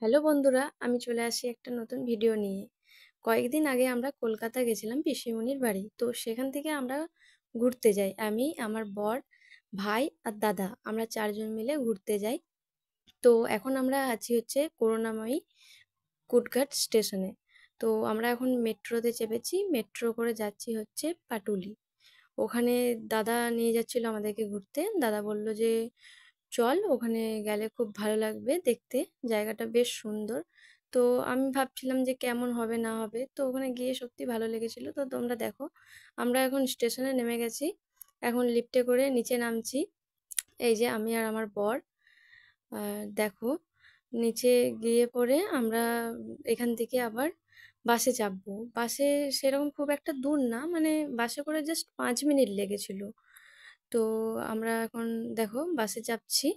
Hello বন্ধুরা, আমি চলে আসি একটা নতুন ভিডিও নিয়ে। কয়েকদিন আগে আমরা কলকাতা গেছিলাম পিসিমণির বাড়ি। তো সেখান থেকে আমরা ঘুরতে যাই। আমি, আমার বর, ভাই আর দাদা, আমরা 4 জন মিলে ঘুরতে যাই। তো এখন আমরা আছি হচ্ছে করুণাময়ী কুটঘাট স্টেশনে। তো আমরা এখন মেট্রোতে চেপেছি, মেট্রো করে যাচ্ছি হচ্ছে পাটুলি। ওখানে দাদা নিয়ে যাচ্ছিল আমাদেরকে ঘুরতে। দাদা বলল যে চল, ওখানে গেলে খুব ভালো লাগবে দেখতে, জায়গাটা বেশ সুন্দর। তো আমি ভাবছিলাম যে কেমন হবে না হবে, তো ওখানে গিয়ে সত্যি ভালো লেগেছিল। তো তোমরা দেখো, আমরা এখন স্টেশনে নেমে গেছি, এখন লিফটে করে নিচে নামছি। এই যে আমি আর আমার বর। দেখো, নিচে গিয়ে পরে আমরা এখান থেকে আবার বাসে চাপবো। বাসে সেরকম খুব একটা দূর না, মানে বাসে করে জাস্ট 5 মিনিট লেগেছিল। তো আমরা এখন দেখো বাসে চাপছি।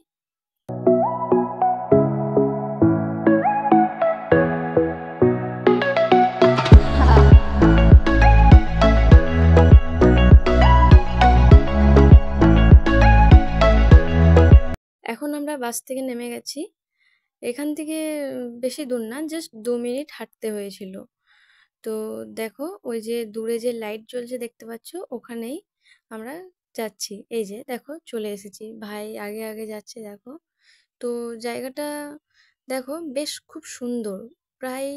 এখন আমরা বাস থেকে নেমে গেছি। এখান থেকে বেশি দূর না, জাস্ট 2 মিনিট হাঁটতে হয়েছিল। তো দেখো, ওই যে দূরে যে লাইট জ্বলছে দেখতে পাচ্ছ, ওখানেই আমরা যাচ্ছি। এই যে দেখো চলে এসেছি, ভাই আগে আগে যাচ্ছে দেখো। তো জায়গাটা দেখো বেশ খুব সুন্দর। প্রায়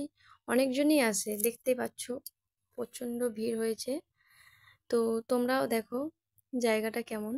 অনেকজনই আসে, দেখতে পাচ্ছ প্রচণ্ড ভিড় হয়েছে। তো তোমরাও দেখো জায়গাটা কেমন।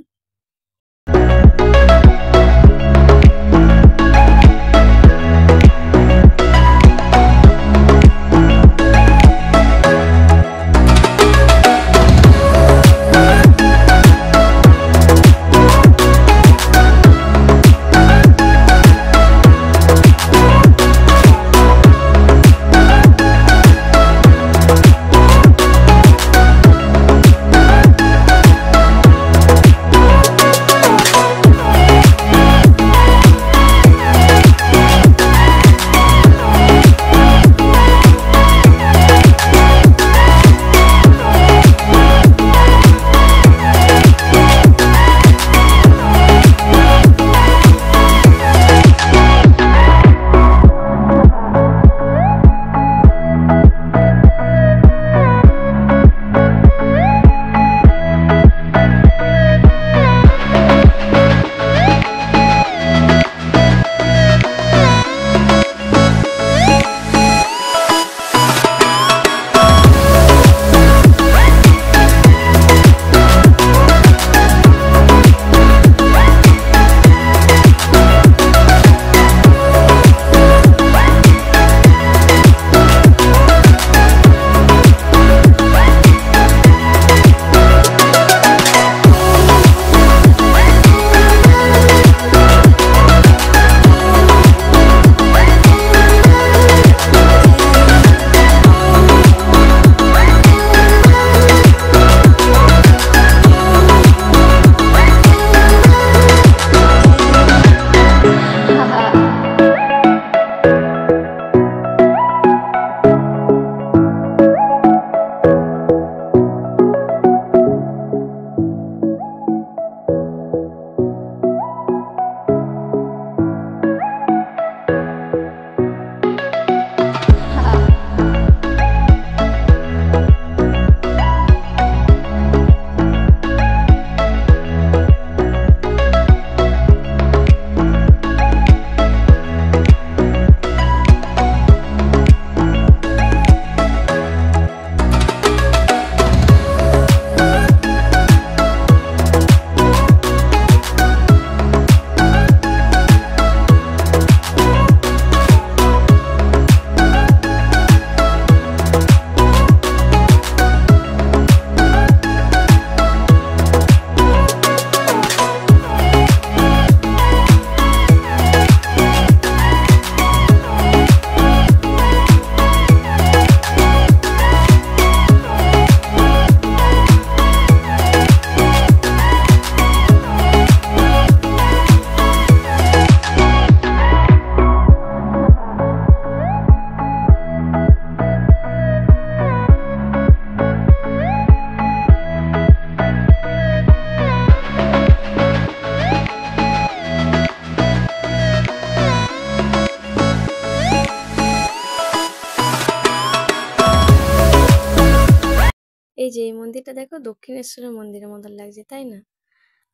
এই যে এই মন্দিরটা দেখো, দক্ষিণেশ্বরের মন্দিরের মতন লাগছে, তাই না?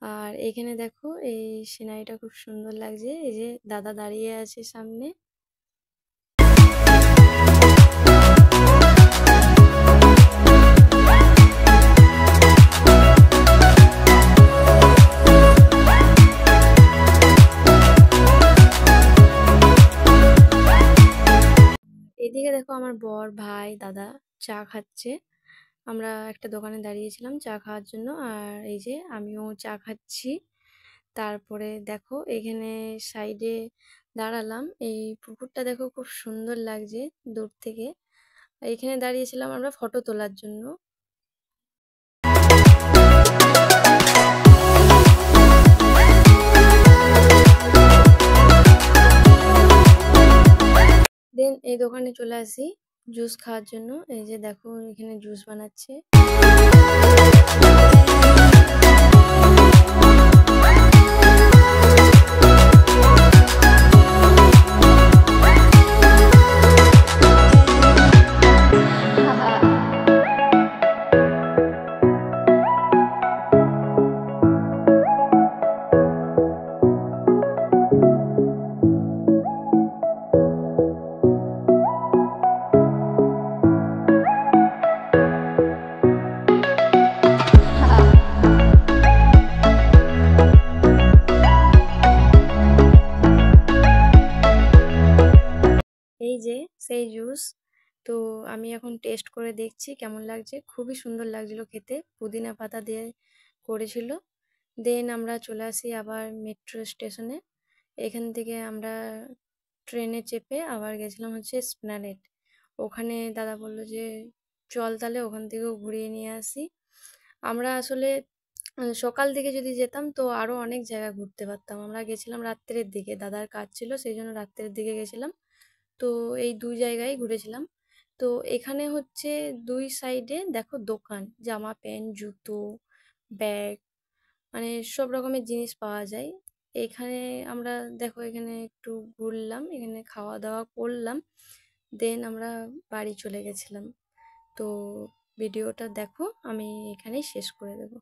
আর এখানে দেখো এই সিনারিটা খুব সুন্দর লাগছে। এই যে দাদা দাঁড়িয়ে আছে সামনে। এদিকে দেখো আমার বর, ভাই, দাদা চা খাচ্ছে। আমরা একটা দোকানে দাঁড়িয়েছিলাম চা খাওয়ার জন্য, আর এই যে আমিও চা খাচ্ছি। তারপরে দেখো এখানে সাইডে দাঁড়ালাম, এই পুকুরটা দেখো খুব সুন্দর লাগছে দূর থেকে। এখানে দাঁড়িয়েছিলাম আমরা ফটো তোলার জন্য। দেন এই দোকানে চলে আসি জুস খাওয়ার জন্য। এই যে দেখো এখানে জুস বানাচ্ছে। এই যে সেই জুস। তো আমি এখন টেস্ট করে দেখছি কেমন লাগছে। খুবই সুন্দর লাগছিল খেতে, পুদিনা পাতা দিয়ে করেছিল। দেন আমরা চলে আসি আবার মেট্রো স্টেশনে। এখান থেকে আমরা ট্রেনে চেপে আবার গেছিলাম হচ্ছে এসপ্ল্যানেড। ওখানে দাদা বললো যে চল তাহলে ওখান থেকেও ঘুরিয়ে নিয়ে আসি। আমরা আসলে সকাল দিকে যদি যেতাম তো আরো অনেক জায়গা ঘুরতে পারতাম। আমরা গেছিলাম রাত্রের দিকে, দাদার কাজ ছিল সেই জন্য রাত্রের দিকে গেছিলাম। তো এই দুই জায়গায় ঘুরেছিলাম। তো এখানে হচ্ছে দুই সাইডে দেখো দোকান, জামা প্যান্ট, জুতো, ব্যাগ, মানে সব রকমের জিনিস পাওয়া যায় এখানে। আমরা দেখো এখানে একটু ঘুরলাম, এখানে খাওয়া দাওয়া করলাম, দেন আমরা বাড়ি চলে গেছিলাম। তো ভিডিওটা দেখো, আমি এখানেই শেষ করে দেবো।